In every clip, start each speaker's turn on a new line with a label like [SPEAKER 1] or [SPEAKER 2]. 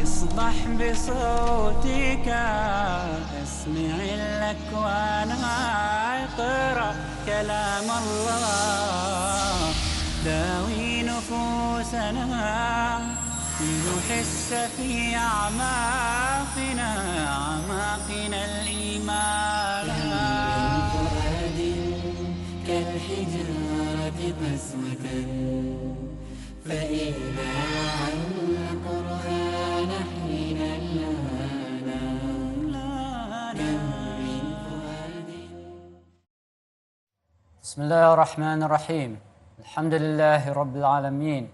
[SPEAKER 1] اصبح بصوتك اسمع الأكوان اقرأ كلام الله داوي نفوسنا لنحس في أعماقنا الإيمان من فؤاد كالحجارة قسوة فإذا عن القرآن حين لانا كم من فؤاد.
[SPEAKER 2] بسم الله الرحمن الرحيم. الحمد لله رب العالمين،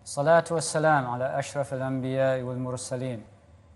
[SPEAKER 2] الصلاة والسلام على أشرف الأنبياء والمرسلين،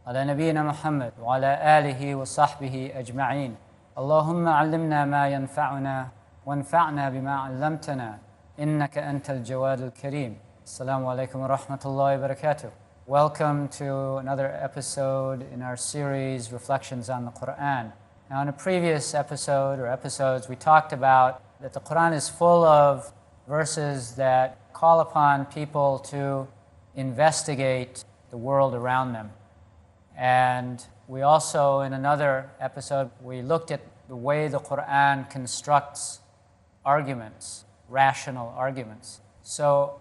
[SPEAKER 2] على نبينا محمد وعلى آله وصحبه أجمعين. اللهم علمنا ما ينفعنا وانفعنا بما علمتنا إنك أنت الجواد الكريم. Assalamu alaikum wa rahmatullahi wa barakatuh. Welcome to another episode in our series, Reflections on the Qur'an. Now, in a previous episode or episodes, we talked about that the Qur'an is full of verses that call upon people to investigate the world around them. And we also, in another episode, we looked at the way the Qur'an constructs arguments, rational arguments. So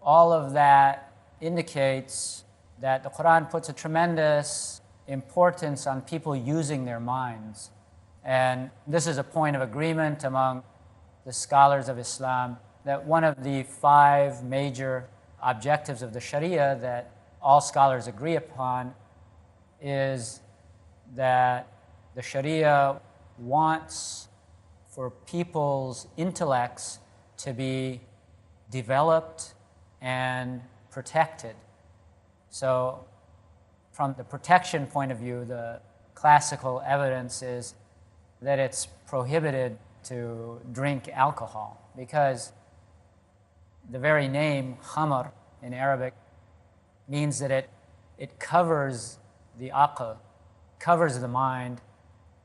[SPEAKER 2] all of that indicates that the Qur'an puts a tremendous importance on people using their minds. And this is a point of agreement among the scholars of Islam, that one of the 5 major objectives of the Sharia that all scholars agree upon is that the Sharia wants for people's intellects to be developed and protected. So from the protection point of view, the classical evidence is that it's prohibited to drink alcohol, because the very name khamr in Arabic means that it covers the aql, covers the mind,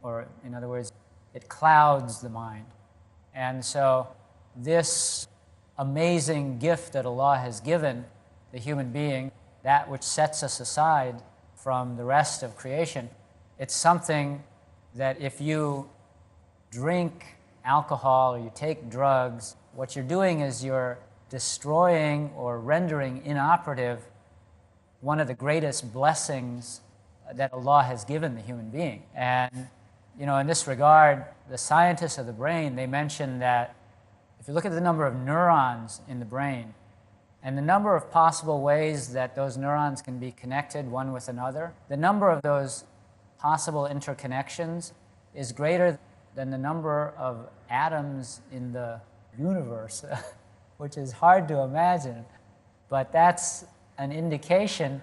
[SPEAKER 2] or in other words, it clouds the mind. And so this amazing gift that Allah has given the human being, that which sets us aside from the rest of creation, it's something that if you drink alcohol or you take drugs, what you're doing is you're destroying or rendering inoperative one of the greatest blessings that Allah has given the human being. And in this regard, the scientists of the brain, they mention that if you look at the number of neurons in the brain and the number of possible ways that those neurons can be connected one with another, the number of those possible interconnections is greater than the number of atoms in the universe, which is hard to imagine. But that's an indication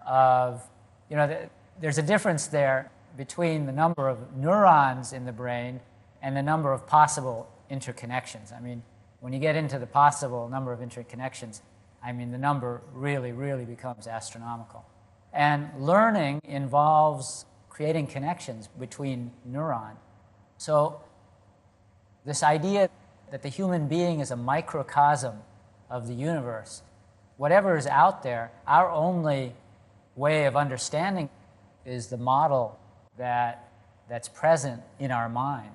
[SPEAKER 2] of, there's a difference there between the number of neurons in the brain and the number of possible interconnections. I mean, when you get into the possible number of interconnections, the number really, really becomes astronomical. And learning involves creating connections between neurons. So this idea that the human being is a microcosm of the universe, whatever is out there, our only way of understanding is the model that's present in our mind.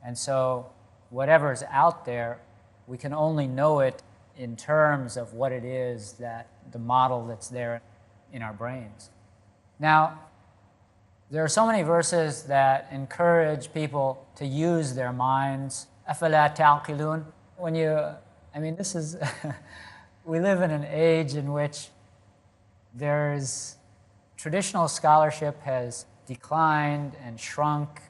[SPEAKER 2] And so whatever is out there, we can only know it in terms of what it is, that the model that's there in our brains. Now, there are so many verses that encourage people to use their minds. أَفَلَا تَعْقِلُونَ. This is, we live in an age in which traditional scholarship has declined and shrunk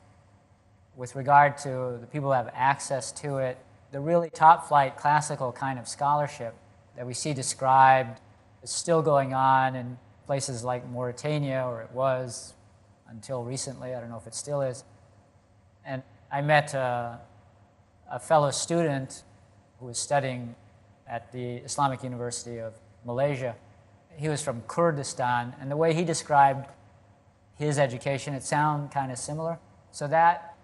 [SPEAKER 2] with regard to the people who have access to it. The really top-flight classical kind of scholarship that we see described is still going on in places like Mauritania, or it was until recently. I don't know if it still is. And I met a fellow student who was studying at the Islamic University of Malaysia. He was from Kurdistan, and the way he described his education, it sounded kind of similar. So that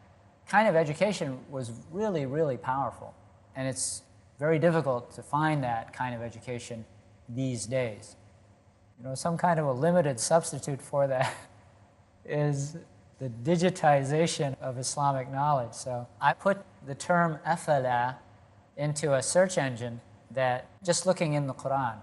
[SPEAKER 2] kind of education was really, really powerful. And it's very difficult to find that kind of education these days. some kind of a limited substitute for that is the digitization of Islamic knowledge. So I put the term afala into a search engine that just looking in the Qur'an.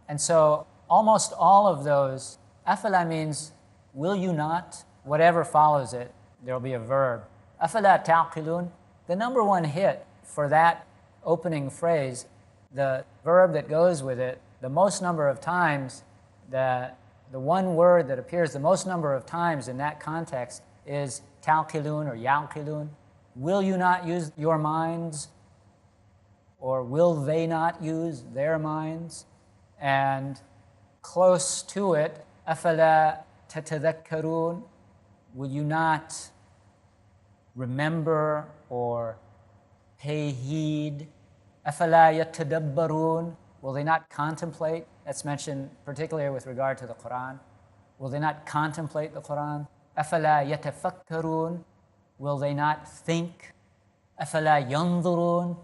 [SPEAKER 2] And so almost all of those, afala means will you not, whatever follows it, there'll be a verb. Afala ta'qilun, the number one hit for that opening phrase, the verb that goes with it, the most number of times, the one word that appears the most number of times in that context is ta'qilun or ya'qilun. Will you not use your minds? Or will they not use their minds? And close to it, afala tatadhakkarun, will you not remember or pay heed? Afala yatadabbarun, will they not contemplate? That's mentioned particularly with regard to the Qur'an. Will they not contemplate the Qur'an? Afala yatafakkarun, will they not think? Afala yanzurun,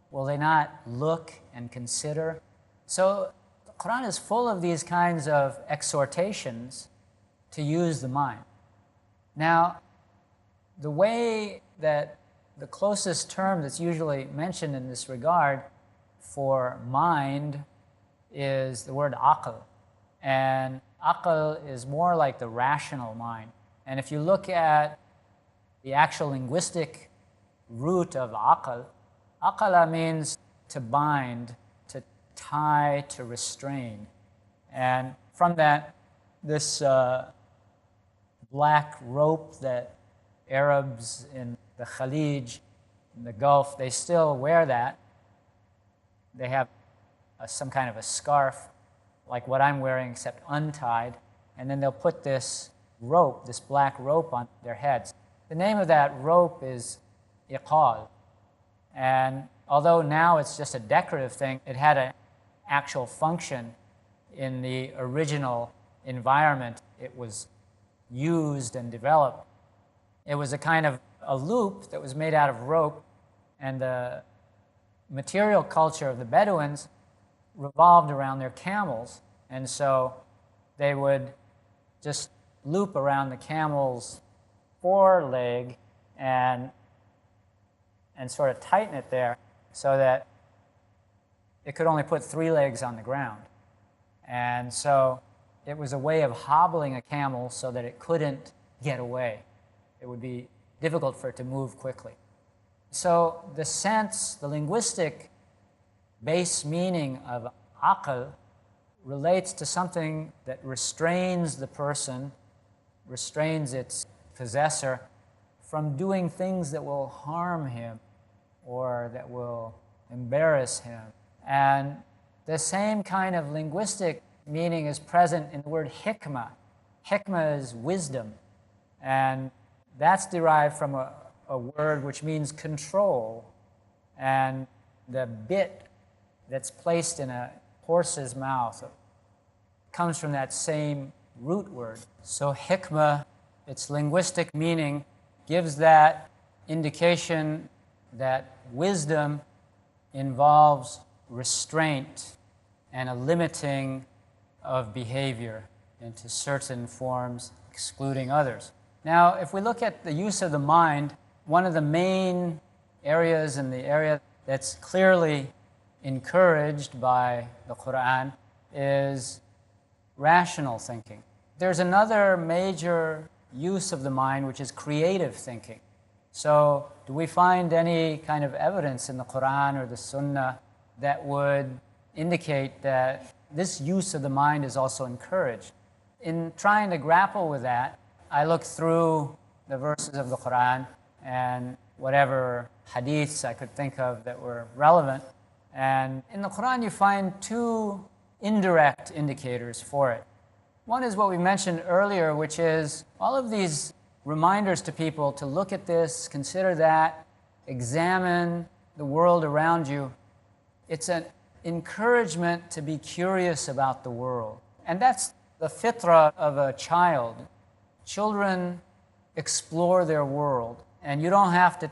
[SPEAKER 2] will they not look and consider? So the Qur'an is full of these kinds of exhortations to use the mind. Now, the way that the closest term that's usually mentioned in this regard for mind is the word aql. And aql is more like the rational mind. And if you look at the actual linguistic root of aql, aqala means to bind, to tie, to restrain. And from that, this black rope that Arabs in the Khalij, in the Gulf, they still wear that. They have some kind of a scarf, like what I'm wearing, except untied. And then they'll put this rope, this black rope on their heads. The name of that rope is iqal. And although now it's just a decorative thing, it had an actual function in the original environment it was used and developed. It was a kind of a loop that was made out of rope, and the material culture of the Bedouins revolved around their camels, and so they would just loop around the camel's foreleg and sort of tighten it there so that it could only put 3 legs on the ground. And so it was a way of hobbling a camel so that it couldn't get away. It would be difficult for it to move quickly. So the sense, the linguistic base meaning of aql relates to something that restrains the person, restrains its possessor from doing things that will harm him or that will embarrass him. And the same kind of linguistic meaning is present in the word hikmah. Hikmah is wisdom, and that's derived from a word which means control. And the bit that's placed in a horse's mouth comes from that same root word. So hikmah, its linguistic meaning, gives that indication that wisdom involves restraint and a limiting of behavior into certain forms, excluding others. Now, if we look at the use of the mind, one of the main areas and the area that's clearly encouraged by the Qur'an is rational thinking. There's another major use of the mind, which is creative thinking. So, do we find any kind of evidence in the Qur'an or the Sunnah that would indicate that this use of the mind is also encouraged? In trying to grapple with that, I looked through the verses of the Qur'an and whatever hadiths I could think of that were relevant. And in the Qur'an you find 2 indirect indicators for it. One is what we mentioned earlier, which is all of these reminders to people to look at this, consider that, examine the world around you. It's an encouragement to be curious about the world. And that's the fitrah of a child. Children explore their world, and you don't have to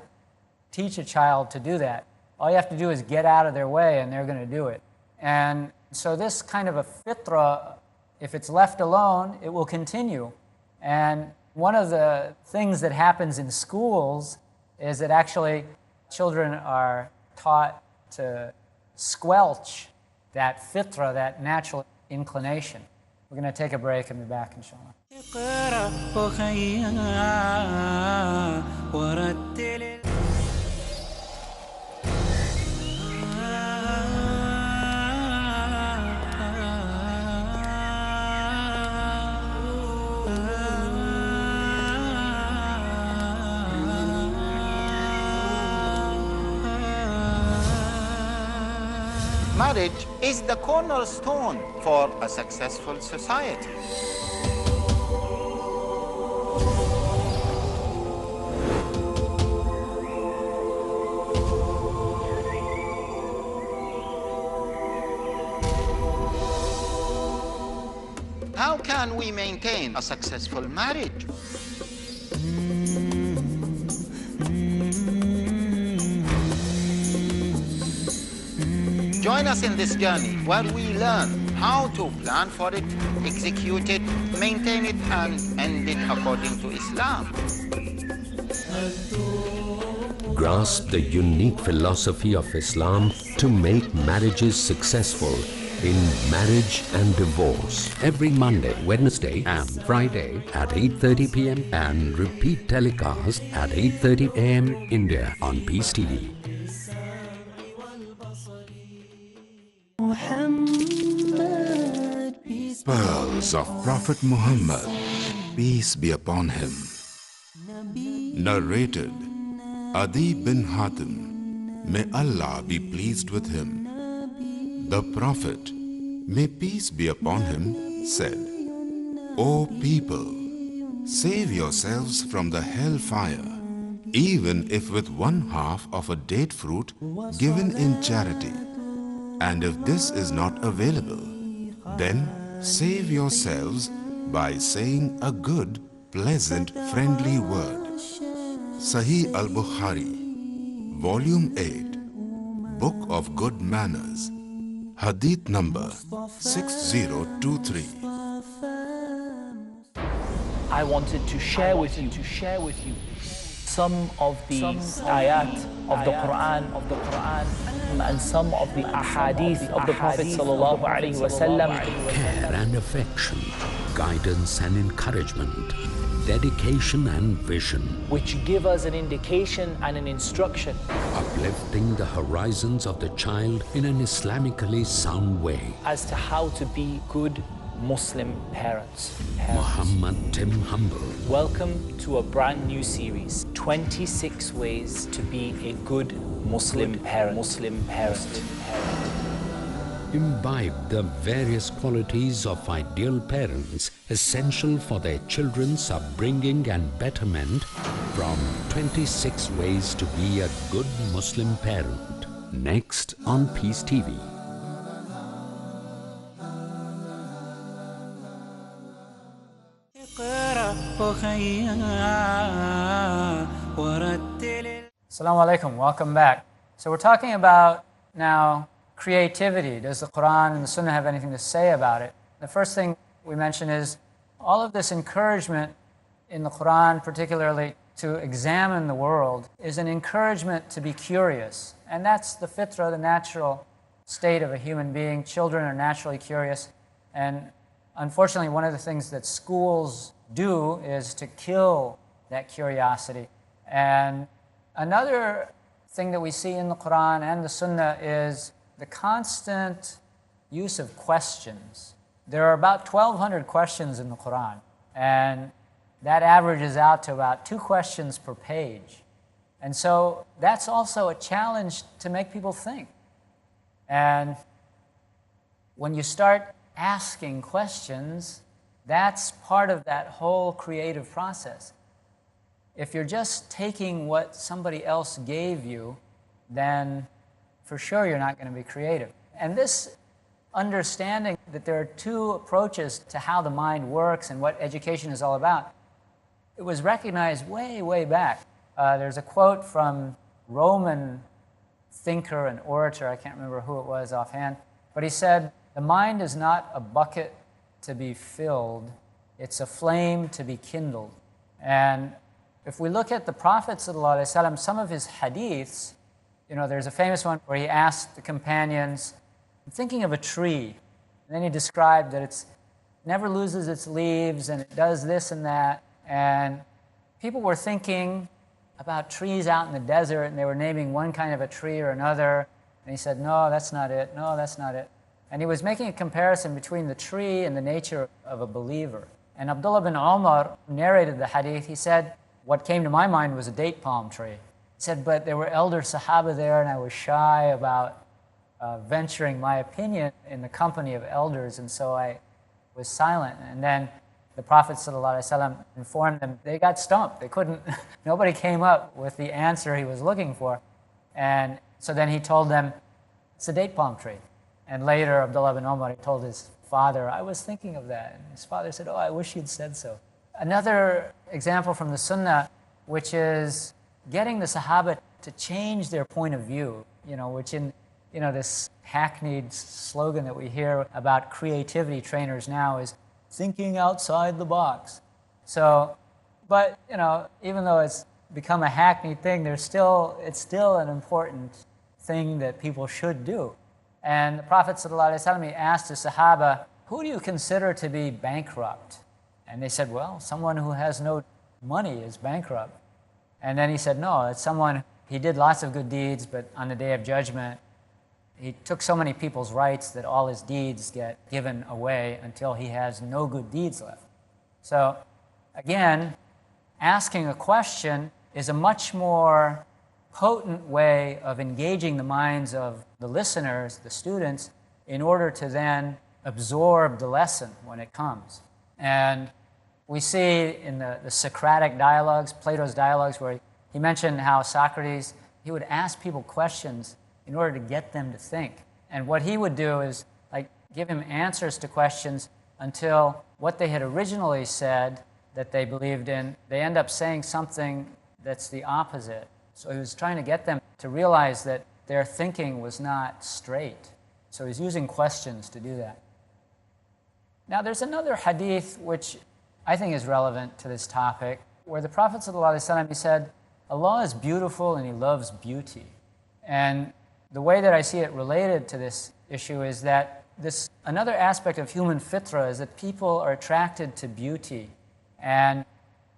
[SPEAKER 2] teach a child to do that. All you have to do is get out of their way, and they're going to do it. And so this kind of a fitrah if it's left alone, it will continue. And one of the things that happens in schools is that actually children are taught to squelch that fitra, that natural inclination. We're going to take a break and be back, inshallah.
[SPEAKER 3] Marriage is the cornerstone for a successful society. How can we maintain a successful marriage? Join us in this journey where we learn how to plan for it, execute it, maintain it, and end it according to Islam.
[SPEAKER 4] Grasp the unique philosophy of Islam to make marriages successful in Marriage and Divorce. Every Monday, Wednesday and Friday at 8:30 p.m. and repeat telecast at 8:30 a.m. India on Peace TV.
[SPEAKER 5] Pearls of Prophet Muhammad, peace be upon him. Narrated Adi bin Hatim, may Allah be pleased with him. The Prophet, may peace be upon him, said, O people, save yourselves from the hellfire, even if with 1/2 of a date fruit given in charity. And if this is not available, then save yourselves by saying a good, pleasant, friendly word. Sahih al-Bukhari, Volume 8, Book of Good Manners, Hadith number 6023.
[SPEAKER 6] I wanted to share with you some of the ayat of the Qur'an and some of the ahadith of the Prophet sallallahu alaihi wasallam.
[SPEAKER 4] Care and affection, guidance and encouragement, dedication and vision,
[SPEAKER 6] which give us an indication and an instruction,
[SPEAKER 4] uplifting the horizons of the child in an Islamically sound way.
[SPEAKER 6] as to how to be good Muslim parents.
[SPEAKER 4] Muhammad Tim Humble.
[SPEAKER 6] Welcome to a brand new series, 26 ways to be a good Muslim parent.
[SPEAKER 4] Imbibe the various qualities of ideal parents essential for their children's upbringing and betterment from 26 ways to be a good Muslim parent. Next on Peace TV.
[SPEAKER 2] Assalamu alaikum, welcome back. So we're talking about now creativity. Does the Qur'an and the Sunnah have anything to say about it? The first thing we mention is all of this encouragement in the Qur'an, particularly to examine the world, is an encouragement to be curious. And that's the fitra, the natural state of a human being. Children are naturally curious. And unfortunately, one of the things that schools do is to kill that curiosity. And another thing that we see in the Qur'an and the Sunnah is the constant use of questions. There are about 1,200 questions in the Qur'an, and that averages out to about 2 questions per page. And so that's also a challenge to make people think. And when you start asking questions, that's part of that whole creative process. If you're just taking what somebody else gave you, then for sure you're not going to be creative. And this understanding that there are 2 approaches to how the mind works and what education is all about, it was recognized way, way back. There's a quote from Roman thinker and orator, I can't remember who it was offhand, but he said, "The mind is not a bucket to be filled. It's a flame to be kindled. And if we look at the Prophet ﷺ, some of his hadiths, there's a famous one where he asked the companions, I'm thinking of a tree. And then he described that it never loses its leaves and it does this and that. And people were thinking about trees out in the desert, and they were naming one kind of a tree or another. And he said, no, that's not it. No, that's not it. And he was making a comparison between the tree and the nature of a believer. And Abdullah bin Umar narrated the hadith. He said, what came to my mind was a date palm tree. He said, but there were elder Sahaba there, and I was shy about venturing my opinion in the company of elders, and so I was silent. And then the Prophet ﷺ informed them they got stumped. They couldn't, nobody came up with the answer he was looking for. And so then he told them, it's a date palm tree. And later, Abdullah bin Umar told his father, I was thinking of that. And his father said, oh, I wish you'd said so. Another example from the Sunnah, which is getting the Sahaba to change their point of view, which in this hackneyed slogan that we hear about creativity trainers now is thinking outside the box. So, but even though it's become a hackneyed thing, it's still an important thing that people should do. And the Prophet ﷺ, he asked the Sahaba, who do you consider to be bankrupt? And they said, well, someone who has no money is bankrupt. And then he said, no, it's someone, he did lots of good deeds, but on the day of judgment, he took so many people's rights that all his deeds get given away until he has no good deeds left. So again, asking a question is a much more potent way of engaging the minds of the listeners, the students, in order to then absorb the lesson when it comes. And we see in the Socratic dialogues, Plato's dialogues, where he mentioned how Socrates, he would ask people questions in order to get them to think. And what he would do is give him answers to questions until what they had originally said that they believed in, they end up saying something that's the opposite. So he was trying to get them to realize that their thinking was not straight. So he's using questions to do that. Now there's another hadith which I think is relevant to this topic, where the Prophet ﷺ, he said, Allah is beautiful and He loves beauty. And the way that I see it related to this issue is that another aspect of human fitra is that people are attracted to beauty. And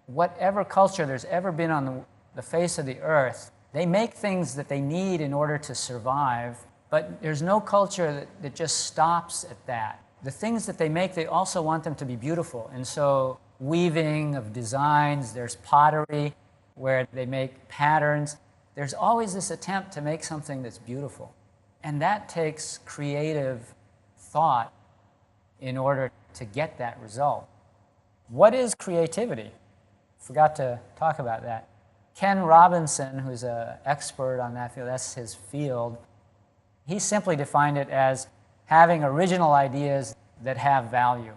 [SPEAKER 2] whatever culture there's ever been on the face of the earth, they make things that they need in order to survive, but there's no culture that just stops at that. The things that they make, they also want them to be beautiful. And so weaving of designs, there's pottery where they make patterns. There's always this attempt to make something that's beautiful. And that takes creative thought in order to get that result. What is creativity? Forgot to talk about that. Ken Robinson, who's an expert on that field, that's his field, he simply defined it as having original ideas that have value.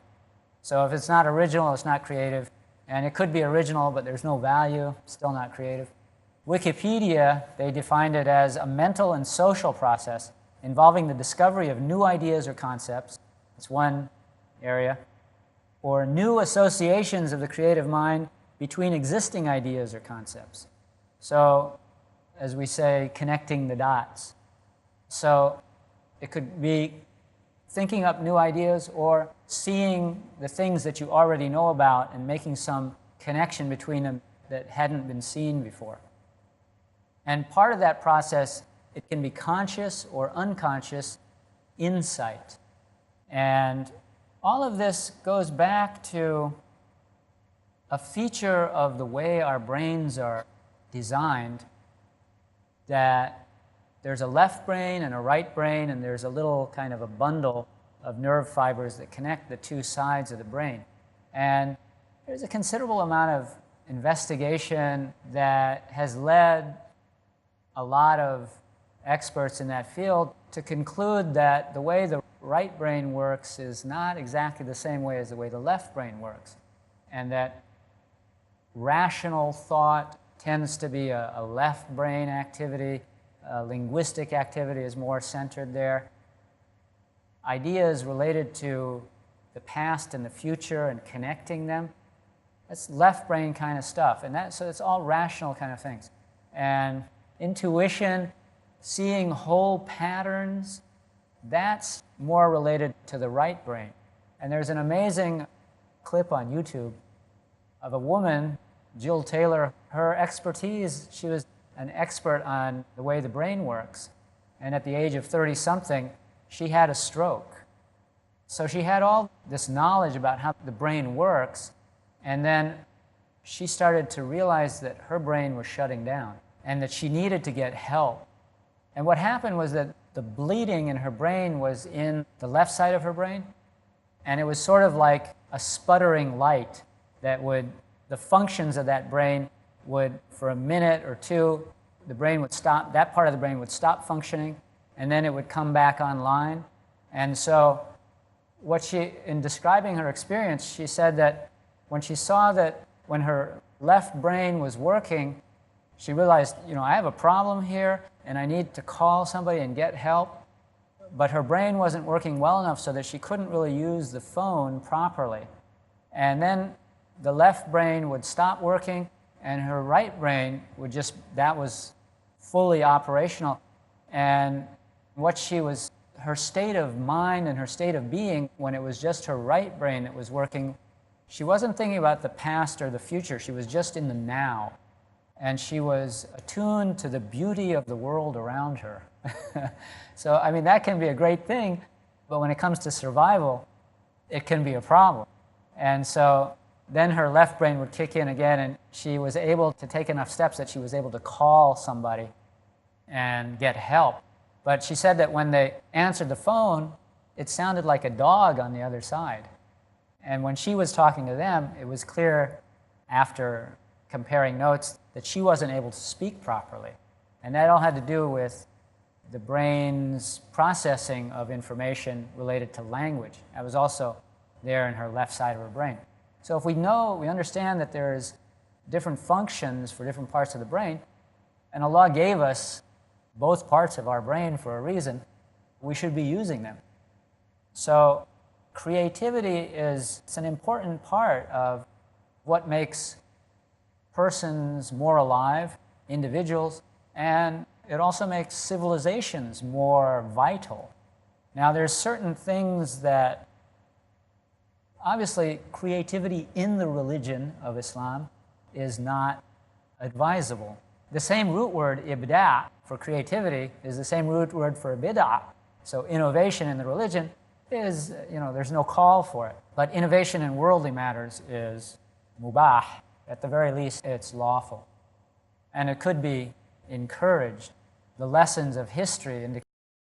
[SPEAKER 2] So if it's not original, it's not creative. And it could be original, but there's no value, still not creative. Wikipedia, they defined it as a mental and social process involving the discovery of new ideas or concepts. It's one area. Or new associations of the creative mind between existing ideas or concepts. So, as we say, connecting the dots. So, it could be thinking up new ideas or seeing the things that you already know about and making some connection between them that hadn't been seen before. And part of that process, it can be conscious or unconscious insight. And all of this goes back to a feature of the way our brains are designed, that there's a left brain and a right brain, and there's a little kind of a bundle of nerve fibers that connect the two sides of the brain. And there's a considerable amount of investigation that has led a lot of experts in that field to conclude that the way the right brain works is not exactly the same way as the way the left brain works, and that rational thought tends to be a left brain activity, linguistic activity is more centered there. Ideas related to the past and the future and connecting them. That's left brain kind of stuff. And so it's all rational kind of things. And intuition, seeing whole patterns, that's more related to the right brain. And there's an amazing clip on YouTube of a woman, Jill Taylor. Her expertise, she was an expert on the way the brain works. And at the age of 30-something, she had a stroke. So she had all this knowledge about how the brain works, and then she started to realize that her brain was shutting down and that she needed to get help. And what happened was that the bleeding in her brain was in the left side of her brain, and it was sort of like a sputtering light that would, the functions of that brain would, for a minute or two, the brain would stop, that part of the brain would stop functioning, and then it would come back online. And so what she, in describing her experience, she said that when she saw that when her left brain was working, she realized, I have a problem here and I need to call somebody and get help. But her brain wasn't working well enough so that she couldn't really use the phone properly. And then the left brain would stop working and her right brain would just, that was fully operational. And what she was, her state of mind and her state of being, when it was just her right brain that was working, she wasn't thinking about the past or the future. She was just in the now. And she was attuned to the beauty of the world around her. So, I mean, that can be a great thing, but when it comes to survival, it can be a problem. And so then her left brain would kick in again, and she was able to take enough steps that she was able to call somebody and get help. But she said that when they answered the phone, it sounded like a dog on the other side. And when she was talking to them, it was clear after comparing notes that she wasn't able to speak properly. And that all had to do with the brain's processing of information related to language. That was also there in her left side of her brain. So if we understand that there's different functions for different parts of the brain, and Allah gave us both parts of our brain for a reason, we should be using them. So creativity is an important part of what makes persons more alive, individuals, and it also makes civilizations more vital. Now, there's certain things that, obviously, creativity in the religion of Islam is not advisable. The same root word, ibda', for creativity is the same root word for bid'ah. So innovation in the religion is, there's no call for it. But innovation in worldly matters is mubah. At the very least, it's lawful. And it could be encouraged. The lessons of history indicate